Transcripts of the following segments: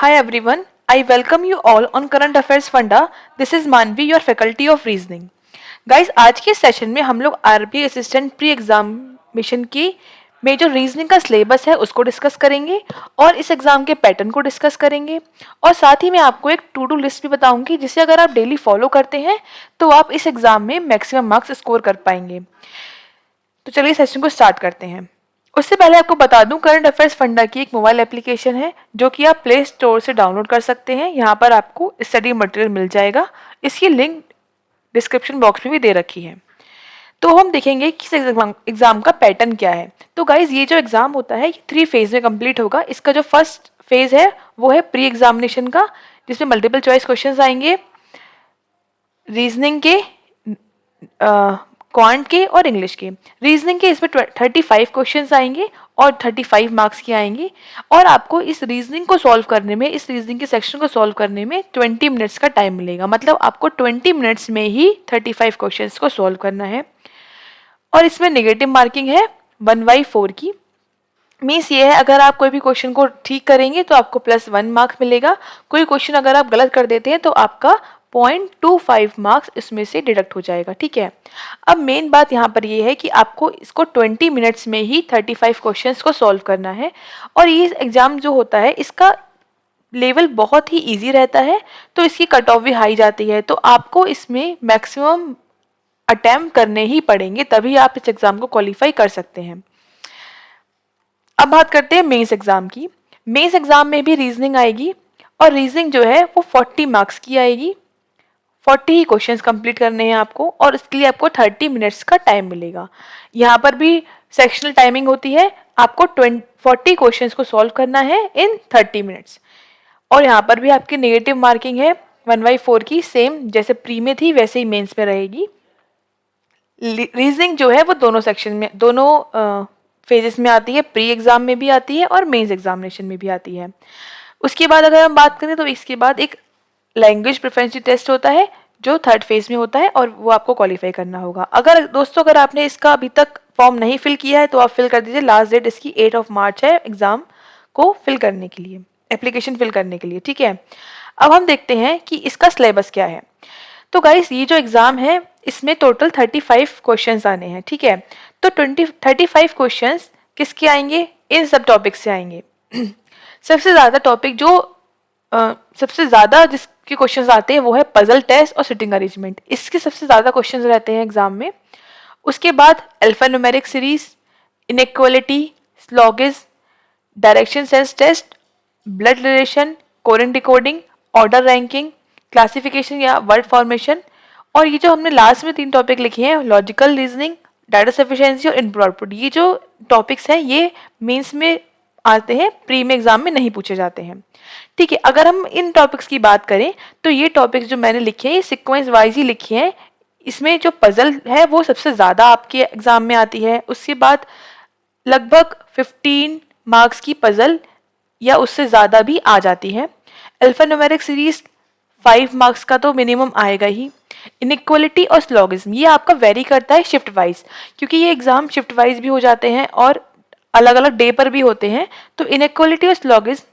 Hi everyone, I welcome you all on Current Affairs Funda. This is Manvi, your faculty of reasoning. Guys, आज के session में हम लोग RBI assistant pre examination की में जो रीजनिंग का सिलेबस है उसको डिस्कस करेंगे और इस एग्जाम के पैटर्न को डिस्कस करेंगे और साथ ही मैं आपको एक टू डू लिस्ट भी बताऊंगी जिसे अगर आप डेली फॉलो करते हैं तो आप इस एग्जाम में मैक्सिमम मार्क्स स्कोर कर पाएंगे। तो चलिए सेशन को स्टार्ट करते हैं। उससे पहले आपको बता दूं, करंट अफेयर्स फंडा की एक मोबाइल एप्लीकेशन है जो कि आप प्ले स्टोर से डाउनलोड कर सकते हैं। यहाँ पर आपको स्टडी मटेरियल मिल जाएगा। इसकी लिंक डिस्क्रिप्शन बॉक्स में भी दे रखी है। तो हम देखेंगे कि इस एग्जाम का पैटर्न क्या है। तो गाइज, ये जो एग्जाम होता है ये 3 फेज में कंप्लीट होगा। इसका जो फर्स्ट फेज है वो है प्री एग्जामिनेशन का, जिसमें मल्टीपल चॉइस क्वेश्चन आएंगे रीजनिंग के, क्वांट के और इंग्लिश के। रीजनिंग के इसमें 35 क्वेश्चंस आएंगे और 35 मार्क्स के आएंगे और आपको इस रीजनिंग को सॉल्व करने में, इस रीजनिंग के सेक्शन को सॉल्व करने में 20 मिनट्स का टाइम मिलेगा। मतलब आपको 20 मिनट्स में ही 35 क्वेश्चंस को सॉल्व करना है। और इसमें नेगेटिव मार्किंग है 1/4 की। मीन्स ये है, अगर आप कोई भी क्वेश्चन को ठीक करेंगे तो आपको +1 मार्क्स मिलेगा। कोई क्वेश्चन अगर आप गलत कर देते हैं तो आपका 0.25 मार्क्स इसमें से डिडक्ट हो जाएगा। ठीक है, अब मेन बात यहाँ पर ये है कि आपको इसको 20 मिनट्स में ही 35 क्वेश्चंस को सॉल्व करना है। और ये एग्जाम जो होता है इसका लेवल बहुत ही इजी रहता है, तो इसकी कट ऑफ भी हाई जाती है। तो आपको इसमें मैक्सिमम अटेम्प्ट करने ही पड़ेंगे, तभी आप इस एग्जाम को क्वालिफाई कर सकते हैं। अब बात करते हैं मेंस एग्जाम की। मेंस एग्जाम में भी रीजनिंग आएगी और रीजनिंग जो है वो 40 मार्क्स की आएगी। 40 ही क्वेश्चंस कंप्लीट करने हैं आपको और इसके लिए आपको 30 मिनट्स का टाइम मिलेगा। यहाँ पर भी सेक्शनल टाइमिंग होती है, आपको 40 क्वेश्चंस को सॉल्व करना है इन 30 मिनट्स। और यहाँ पर भी आपकी नेगेटिव मार्किंग है 1/4 की, सेम जैसे प्री में थी वैसे ही मेंस में रहेगी। रीजनिंग जो है वो दोनों सेक्शन में, दोनों फेजेस में आती है, प्री एग्जाम में भी आती है और मेंस एग्जामिनेशन में भी आती है। उसके बाद अगर हम बात करें तो इसके बाद एक लैंग्वेज प्रोफिशिएंसी टेस्ट होता है जो 3rd फेज में होता है और वो आपको क्वालिफाई करना होगा। अगर आपने इसका अभी तक फॉर्म नहीं फिल किया है तो आप फिल कर दीजिए। लास्ट डेट इसकी 8 मार्च है एग्जाम को फिल करने के लिए, एप्लीकेशन फिल करने के लिए। ठीक है, अब हम देखते हैं कि इसका सिलेबस क्या है। तो गाइस, ये जो एग्जाम है इसमें टोटल 35 क्वेश्चंस आने हैं। ठीक है, तो 35 क्वेश्चंस किसके आएंगे? इन सब टॉपिक से आएंगे। सबसे ज़्यादा टॉपिक जो सबसे ज़्यादा जिसके क्वेश्चंस आते हैं वो है पजल टेस्ट और सिटिंग अरेंजमेंट। इसके सबसे ज़्यादा क्वेश्चंस रहते हैं एग्जाम में। उसके बाद alphanumeric series, inequality, syllogism, direction sense test, blood relation, coding decoding, order ranking, classification या वर्ड फॉर्मेशन। और ये जो हमने लास्ट में 3 टॉपिक लिखे हैं, लॉजिकल रीजनिंग, डाटा सफिशिएंसी और इनपुट आउटपुट, ये जो टॉपिक्स हैं ये मीन्स में आते हैं, प्री में एग्जाम में नहीं पूछे जाते हैं। ठीक है, अगर हम इन टॉपिक्स की बात करें तो ये टॉपिक्स जो मैंने लिखे हैं ये सीक्वेंस वाइज ही लिखे हैं। इसमें जो पजल है वो सबसे ज़्यादा आपके एग्जाम में आती है। उसके बाद लगभग 15 मार्क्स की पजल या उससे ज़्यादा भी आ जाती है। अल्फान्यूमेरिक सीरीज 5 मार्क्स का तो मिनिमम आएगा ही। इनइक्वालिटी और स्लॉगिज्म ये आपका वेरी करता है शिफ्ट वाइज, क्योंकि ये एग्जाम शिफ्ट वाइज भी हो जाते हैं और अलग अलग डे पर भी होते हैं। तो इनइक्वालिटी और स्लॉगिज्म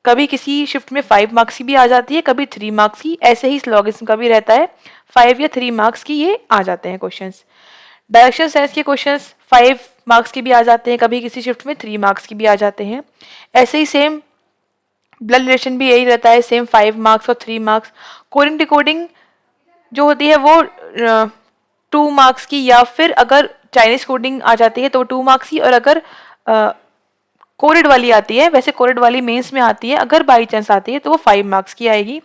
कभी किसी शिफ्ट में 5 मार्क्स की भी आ जाती है, कभी 3 मार्क्स की। ऐसे ही स्लॉगिज्म का भी रहता है 5 या 3 मार्क्स की, ये आ जाते हैं क्वेश्चंस। डायरेक्शन सेंस के क्वेश्चंस 5 मार्क्स की भी आ जाते हैं, कभी किसी शिफ्ट में 3 मार्क्स की भी आ जाते हैं। ऐसे ही सेम ब्लड रिलेशन भी यही रहता है, सेम 5 मार्क्स और 3 मार्क्स। कोरेंट डिकोडिंग जो होती है वो 2 मार्क्स की, या फिर अगर चाइनीज कोडिंग आ जाती है तो 2 मार्क्स की, और अगर कोडेड वाली आती है, वैसे कोडेड वाली मेंस में आती है, अगर बाई चांस आती है तो वो 5 मार्क्स की आएगी।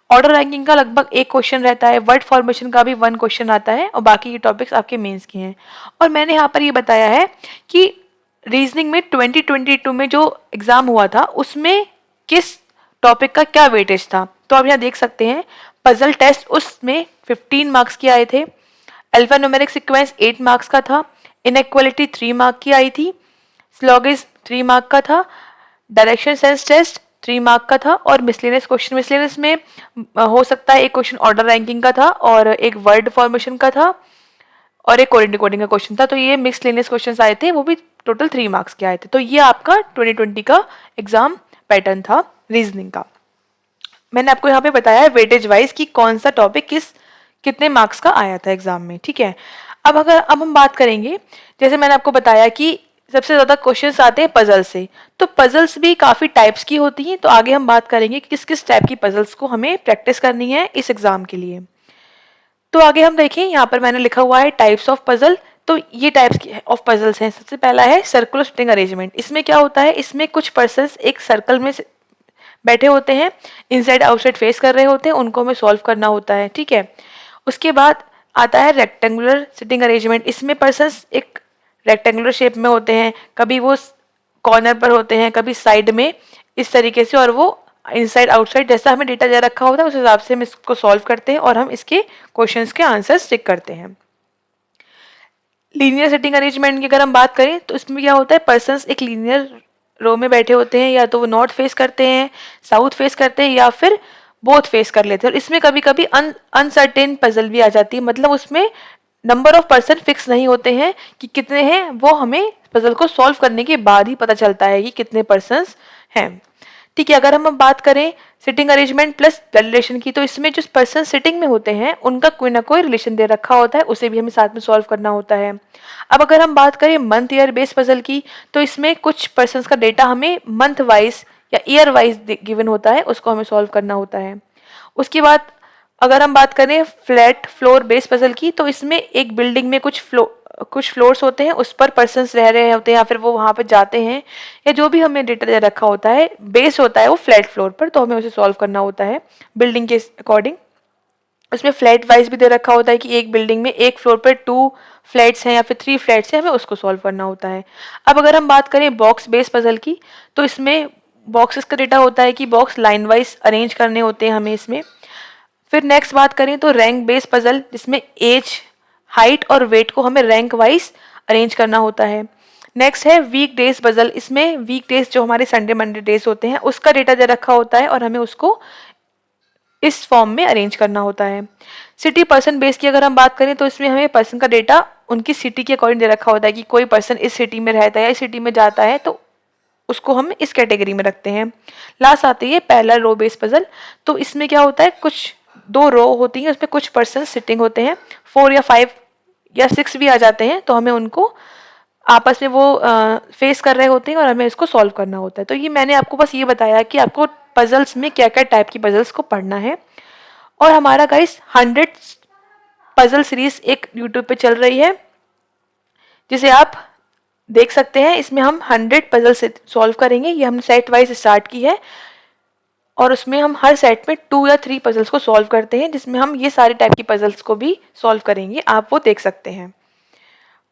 ऑर्डर रैंकिंग का लगभग 1 क्वेश्चन रहता है। वर्ड फॉर्मेशन का भी 1 क्वेश्चन आता है और बाकी ये टॉपिक्स आपके मेंस के हैं। और मैंने यहाँ पर ये बताया है कि रीजनिंग में 2022 में जो एग्जाम हुआ था उसमें किस टॉपिक का क्या वेटेज था। तो आप यहाँ देख सकते हैं, पजल टेस्ट उसमें 15 मार्क्स की आए थे। अल्फान्यूमेरिक सीक्वेंस 8 मार्क्स का था। इनइक्वालिटी 3 मार्क की आई थी। स्लॉगिज्म 3 मार्क का था। डायरेक्शन सेंस टेस्ट 3 मार्क का था। और मिसलेनियस क्वेश्चन, मिसलेनियस में हो सकता है एक क्वेश्चन ऑर्डर रैंकिंग का था और एक वर्ड फॉर्मेशन का था और एक कोरेंट डिकोडिंग का क्वेश्चन था। तो ये मिसलेनियस क्वेश्चंस आए थे, वो भी टोटल 3 मार्क्स के आए थे। तो ये आपका 2020 का एग्जाम पैटर्न था रीजनिंग का। मैंने आपको यहाँ पे बताया है वेटेज वाइज कि कौन सा टॉपिक कितने मार्क्स का आया था एग्जाम में, ठीक है। अब हम बात करेंगे, जैसे मैंने आपको बताया कि सबसे ज्यादा क्वेश्चंस आते हैं पजल से, तो पजल्स भी काफी टाइप्स की होती हैं। तो आगे हम बात करेंगे कि किस किस टाइप की पजल्स को हमें प्रैक्टिस करनी है इस एग्जाम के लिए। तो आगे हम देखें, यहाँ पर मैंने लिखा हुआ है टाइप्स ऑफ पजल। तो ये टाइप्स ऑफ पजल्स हैं। सबसे पहला है सर्कुलर सिटिंग अरेंजमेंट। इसमें क्या होता है, इसमें कुछ पर्सन्स एक सर्कल में बैठे होते हैं, इनसाइड आउटसाइड फेस कर रहे होते हैं, उनको हमें सॉल्व करना होता है, ठीक है। उसके बाद आता है रेक्टेंगुलर सिटिंग अरेंजमेंट। इसमें पर्सन्स एक रेक्टेंगुलर शेप में होते हैं, कभी वो कॉर्नर पर होते हैं, कभी साइड में, इस तरीके से, और वो इनसाइड आउटसाइड जैसा हमें डेटा दे रखा होता है उस हिसाब से हम इसको सॉल्व करते हैं और हम इसके क्वेश्चंस के आंसर्स चेक करते हैं। लीनियर सिटिंग अरेंजमेंट की अगर हम बात करें तो इसमें क्या होता है, पर्सन्स एक लीनियर रो में बैठे होते हैं, या तो वो नॉर्थ फेस करते हैं, साउथ फेस करते हैं, या फिर बोथ फेस कर लेते हैं। और इसमें कभी कभी अनसर्टेन पजल भी आ जाती है, मतलब उसमें नंबर ऑफ पर्सन फिक्स नहीं होते हैं कि कितने हैं, वो हमें पजल को सॉल्व करने के बाद ही पता चलता है कि कितने पर्सन्स हैं, ठीक है। अगर हम बात करें sitting arrangement plus blood relation की, तो इसमें जो पर्सन सिटिंग में होते हैं उनका कोई ना कोई रिलेशन दे रखा होता है, उसे भी हमें साथ में सॉल्व करना होता है। अब अगर हम बात करें मंथ ईयर बेस्ड पजल की, तो इसमें कुछ पर्सन्स का डेटा हमें मंथ वाइज या ईयर वाइज गिवन होता है, उसको हमें सॉल्व करना होता है। उसके बाद अगर हम बात करें फ्लैट फ्लोर बेस्ड पजल की, तो इसमें एक बिल्डिंग में कुछ फ्लोर्स होते हैं, उस पर पर्सन्स रह रहे होते हैं, या फिर वो वहां पर जाते हैं, या जो भी हमें डेटा दे रखा होता है, बेस होता है वो फ्लैट फ्लोर पर, तो हमें उसे सॉल्व करना होता है बिल्डिंग के अकॉर्डिंग। उसमें फ्लैट वाइज भी दे रखा होता है कि एक बिल्डिंग में एक फ्लोर पर 2 फ्लैट्स हैं या फिर 3 फ्लैट्स हैं, हमें उसको सॉल्व करना होता है। अब अगर हम बात करें बॉक्स बेस पजल की, तो इसमें बॉक्सेस का डेटा होता है कि बॉक्स लाइन वाइज अरेंज करने होते हैं हमें इसमें। फिर नेक्स्ट बात करें तो रैंक बेस पजल, जिसमें एज, हाइट और वेट को हमें रैंक वाइज अरेंज करना होता है। नेक्स्ट है वीक डेज पजल। इसमें वीक डेज जो हमारे संडे मंडे डेज होते हैं उसका डेटा दे रखा होता है और हमें उसको इस फॉर्म में अरेंज करना होता है। सिटी पर्सन बेस की अगर हम बात करें तो इसमें हमें पर्सन का डेटा उनकी सिटी के अकॉर्डिंग दे रखा होता है कि कोई पर्सन इस सिटी में रहता है या इस सिटी में जाता है, तो उसको हम इस कैटेगरी में रखते हैं। लास्ट आती है पहला रो बेस पजल। तो इसमें क्या होता है, कुछ 2 रो होती हैं, उसमें कुछ पर्सन सिटिंग होते हैं, 4 या 5 या 6 भी आ जाते हैं, तो हमें उनको आपस में वो फेस कर रहे होते हैं और हमें इसको सॉल्व करना होता है। तो ये मैंने आपको बस ये बताया कि आपको पजल्स में क्या क्या टाइप की पजल्स को पढ़ना है। और हमारा गाइस 100 पजल सीरीज एक यूट्यूब पे चल रही है, जिसे आप देख सकते हैं। इसमें हम 100 पजल से सॉल्व करेंगे, ये हमने सेट वाइज स्टार्ट की है, और उसमें हम हर सेट में 2 या 3 पजल्स को सॉल्व करते हैं, जिसमें हम ये सारे टाइप की पजल्स को भी सॉल्व करेंगे, आप वो देख सकते हैं।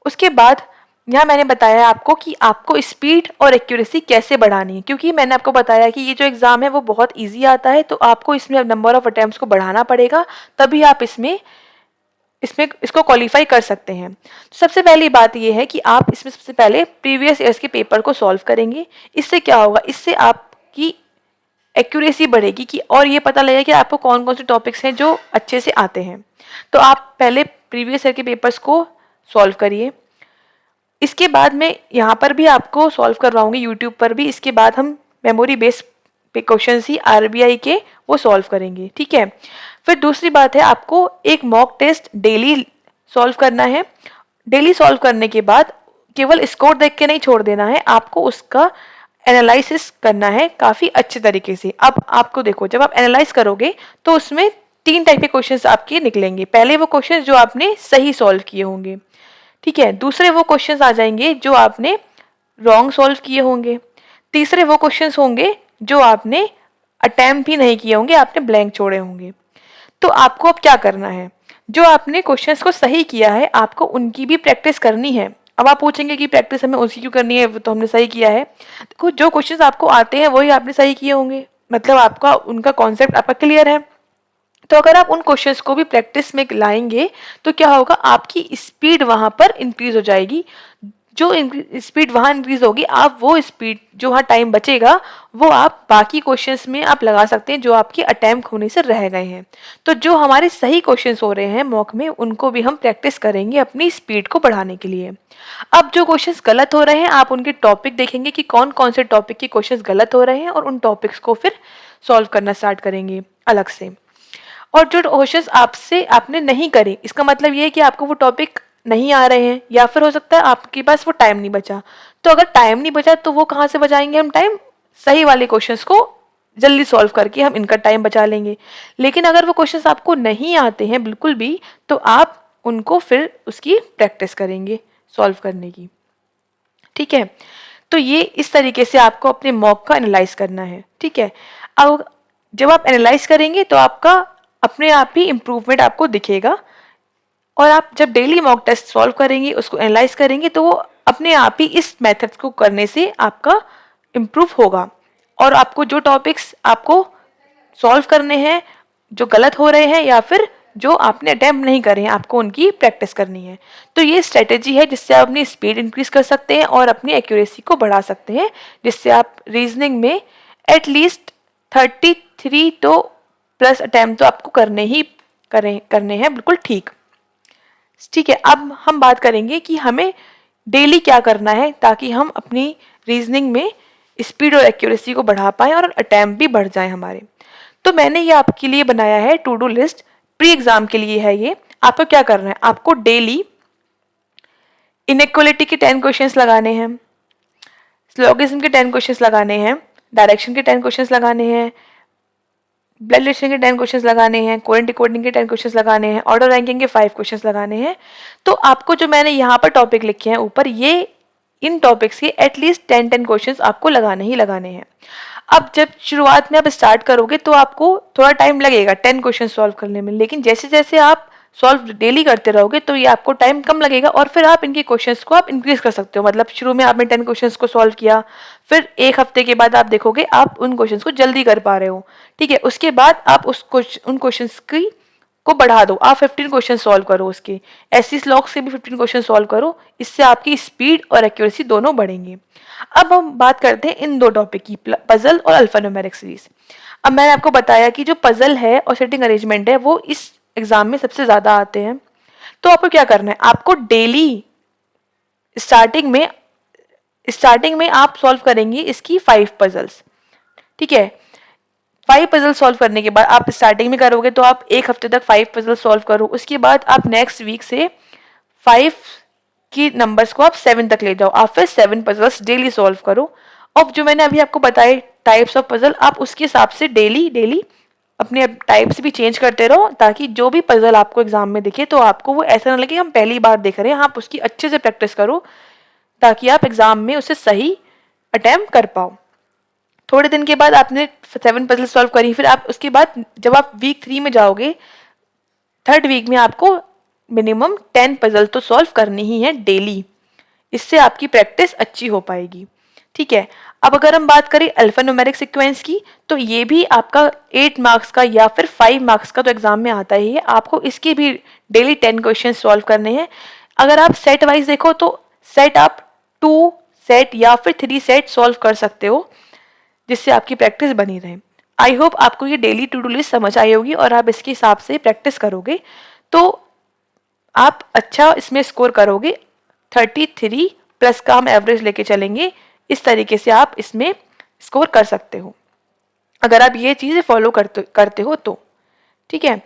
उसके बाद यहाँ मैंने बताया आपको कि आपको स्पीड और एक्यूरेसी कैसे बढ़ानी है, क्योंकि मैंने आपको बताया कि ये जो एग्जाम है वो बहुत इजी आता है, तो आपको इसमें नंबर ऑफ अटेम्प्ट्स को बढ़ाना पड़ेगा, तभी आप इसको क्वालिफाई कर सकते हैं। तो सबसे पहली बात यह है कि आप इसमें सबसे पहले प्रीवियस ईयर्स के पेपर को सॉल्व करेंगे। इससे क्या होगा, इससे आपकी एक्यूरेसी बढ़ेगी कि और ये पता लगेगा कि आपको कौन कौन से टॉपिक्स हैं जो अच्छे से आते हैं। तो आप पहले प्रीवियस ईयर के पेपर्स को सॉल्व करिए। इसके बाद मैं यहाँ पर भी आपको सॉल्व करवाऊंगी यूट्यूब पर भी। इसके बाद हम मेमोरी बेस्ड क्वेश्चन ही आरबीआई के वो सॉल्व करेंगे, ठीक है। फिर दूसरी बात है, आपको एक मॉक टेस्ट डेली सॉल्व करना है। डेली सॉल्व करने के बाद केवल स्कोर देख के नहीं छोड़ देना है, आपको उसका एनालिसिस करना है काफ़ी अच्छे तरीके से। अब आपको देखो, जब आप एनालाइज करोगे तो उसमें 3 टाइप के क्वेश्चंस आपके निकलेंगे। पहले वो क्वेश्चंस जो आपने सही सॉल्व किए होंगे, ठीक है। दूसरे वो क्वेश्चंस आ जाएंगे जो आपने रॉन्ग सॉल्व किए होंगे। तीसरे वो क्वेश्चंस होंगे जो आपने अटेम्प्ट ही नहीं किए होंगे, आपने ब्लैंक छोड़े होंगे। तो आपको अब क्या करना है, जो आपने क्वेश्चंस को सही किया है आपको उनकी भी प्रैक्टिस करनी है। अब आप पूछेंगे कि प्रैक्टिस हमें उसकी क्यों करनी है, वो तो हमने सही किया है। देखो, जो क्वेश्चंस आपको आते हैं वही आपने सही किए होंगे, मतलब आपका उनका कॉन्सेप्ट आपका क्लियर है। तो अगर आप उन क्वेश्चंस को भी प्रैक्टिस में लाएंगे तो क्या होगा, आपकी स्पीड वहां पर इंक्रीज हो जाएगी। जो स्पीड वहां इंक्रीज होगी, आप वो स्पीड जो वहाँ टाइम बचेगा वो आप बाकी क्वेश्चंस में आप लगा सकते हैं जो आपके अटेम्प्ट होने से रह गए हैं। तो जो हमारे सही क्वेश्चंस हो रहे हैं मॉक में, उनको भी हम प्रैक्टिस करेंगे अपनी स्पीड को बढ़ाने के लिए। अब जो क्वेश्चंस गलत हो रहे हैं, आप उनके टॉपिक देखेंगे कि कौन कौन से टॉपिक के क्वेश्चंस गलत हो रहे हैं और उन टॉपिक्स को फिर सॉल्व करना स्टार्ट करेंगे अलग से। और जो क्वेश्चंस आपसे आपने नहीं करे, इसका मतलब ये है कि आपको वो टॉपिक नहीं आ रहे हैं, या फिर हो सकता है आपके पास वो टाइम नहीं बचा। तो अगर टाइम नहीं बचा तो वो कहाँ से बचाएंगे हम टाइम? सही वाले क्वेश्चंस को जल्दी सॉल्व करके हम इनका टाइम बचा लेंगे। लेकिन अगर वो क्वेश्चंस आपको नहीं आते हैं बिल्कुल भी, तो आप उनको फिर उसकी प्रैक्टिस करेंगे सॉल्व करने की। ठीक है, तो ये इस तरीके से आपको अपने मॉक का एनालाइज करना है। ठीक है, अब जब आप एनालाइज करेंगे तो आपका अपने आप ही इम्प्रूवमेंट आपको दिखेगा, और आप जब डेली मॉक टेस्ट सॉल्व करेंगे, उसको एनालाइज करेंगे, तो वो अपने आप ही इस मेथड को करने से आपका इम्प्रूव होगा। और आपको जो टॉपिक्स आपको सॉल्व करने हैं, जो गलत हो रहे हैं या फिर जो आपने अटेम्प्ट नहीं करे हैं, आपको उनकी प्रैक्टिस करनी है। तो ये स्ट्रेटेजी है जिससे आप अपनी स्पीड इंक्रीज कर सकते हैं और अपनी एक्यूरेसी को बढ़ा सकते हैं, जिससे आप रीजनिंग में एटलीस्ट 33 तो प्लस अटेम्प्ट तो आपको करने हैं बिल्कुल ठीक। ठीक है, अब हम बात करेंगे कि हमें डेली क्या करना है ताकि हम अपनी रीजनिंग में स्पीड और एक्यूरेसी को बढ़ा पाएं और अटेम्प्ट भी बढ़ जाए हमारे। तो मैंने ये आपके लिए बनाया है to do list, pre exam के लिए है ये। आपको क्या करना है, आपको डेली इनइक्वालिटी के 10 क्वेश्चंस लगाने हैं, स्लोगिज्म के 10 क्वेश्चंस लगाने हैं, डायरेक्शन के 10 क्वेश्चंस लगाने हैं, ब्लड लिस्टिंग के 10 क्वेश्चंस लगाने हैं, कोरेंट डिकोडिंग के 10 क्वेश्चंस लगाने हैं, ऑर्डर रैंकिंग के 5 क्वेश्चंस लगाने हैं। तो आपको जो मैंने यहाँ पर टॉपिक लिखे हैं ऊपर, ये इन टॉपिक्स के एटलीस्ट 10 क्वेश्चंस आपको लगाने ही लगाने हैं। अब जब शुरुआत में आप स्टार्ट करोगे तो आपको थोड़ा टाइम लगेगा 10 क्वेश्चन सॉल्व करने में, लेकिन जैसे जैसे आप सॉल्व डेली करते रहोगे तो ये आपको टाइम कम लगेगा, और फिर आप इनके क्वेश्चंस को आप इंक्रीज कर सकते हो। मतलब शुरू में आपने 10 क्वेश्चंस को सॉल्व किया, फिर एक हफ्ते के बाद आप देखोगे आप उन क्वेश्चंस को जल्दी कर पा रहे हो। ठीक है, उसके बाद आप उन क्वेश्चंस की को बढ़ा दो, आप 15 क्वेश्चन सॉल्व करो उसके, ऐसी स्लॉग्स के भी 15 क्वेश्चन सॉल्व करो, इससे आपकी स्पीड और एक्यूरेसी दोनों बढ़ेंगे। अब हम बात करते हैं इन दो टॉपिक की, पजल और अल्फान्यूमेरिक सीरीज। अब मैंने आपको बताया कि जो पजल है और सेटिंग अरेंजमेंट है वो इस एग्जाम में सबसे ज्यादा आते हैं। तो आपको क्या करना है, आपको डेली स्टार्टिंग में आप सॉल्व करेंगे इसकी 5 पजल्स। ठीक है, 5 पजल सॉल्व करने के बाद आप स्टार्टिंग में करोगे तो आप एक हफ्ते तक 5 पजल सॉल्व करो, उसके बाद आप नेक्स्ट वीक से 5 की नंबर्स को आप 7 तक ले जाओ, आप फिर 7 पजल्स डेली सॉल्व करो। और जो मैंने अभी आपको बताए टाइप्स ऑफ पजल, आप उसके हिसाब से डेली अपने टाइप्स भी चेंज करते रहो, ताकि जो भी पजल आपको एग्जाम में दिखे तो आपको वो ऐसा ना लगे हम पहली बार देख रहे हैं। आप उसकी अच्छे से प्रैक्टिस करो ताकि आप एग्जाम में उसे सही अटेम्प्ट कर पाओ। थोड़े दिन के बाद आपने 7 पजल सॉल्व करी, फिर आप उसके बाद जब आप वीक 3 में जाओगे, 3rd वीक में आपको मिनिमम 10 पजल तो सॉल्व करनी ही है डेली, इससे आपकी प्रैक्टिस अच्छी हो पाएगी। ठीक है, अब अगर हम बात करें अल्फान्यूमेरिक सीक्वेंस की, तो ये भी आपका 8 मार्क्स का या फिर 5 मार्क्स का तो एग्जाम में आता ही है। आपको इसके भी डेली 10 क्वेश्चन सॉल्व करने हैं। अगर आप सेट वाइज देखो तो सेट आप 2 सेट या फिर 3 सेट सॉल्व कर सकते हो, जिससे आपकी प्रैक्टिस बनी रहे। आई होप आपको ये डेली टू डू लिस्ट समझ आई होगी और आप इसके हिसाब से प्रैक्टिस करोगे तो आप अच्छा इसमें स्कोर करोगे। 33 प्लस का हम एवरेज लेके चलेंगे, इस तरीके से आप इसमें स्कोर कर सकते हो अगर आप ये चीज़ें फॉलो करते हो तो। ठीक है,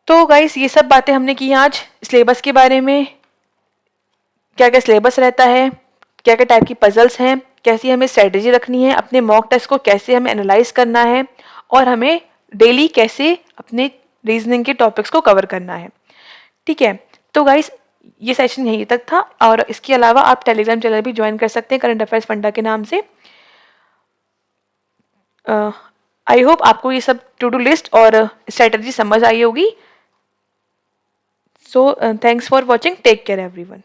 तो गाइस ये सब बातें हमने की आज सिलेबस के बारे में, क्या क्या सिलेबस रहता है, क्या क्या टाइप की पजल्स हैं, कैसी हमें स्ट्रेटेजी रखनी है, अपने मॉक टेस्ट को कैसे हमें एनालाइज करना है, और हमें डेली कैसे अपने रीजनिंग के टॉपिक्स को कवर करना है। ठीक है, तो गाइस ये सेशन यहीं तक था, और इसके अलावा आप टेलीग्राम चैनल भी ज्वाइन कर सकते हैं करंट अफेयर्स फंडा के नाम से। आई होप आपको ये सब टू डू लिस्ट और स्ट्रेटेजी समझ आई होगी। So thanks for watching, take care everyone.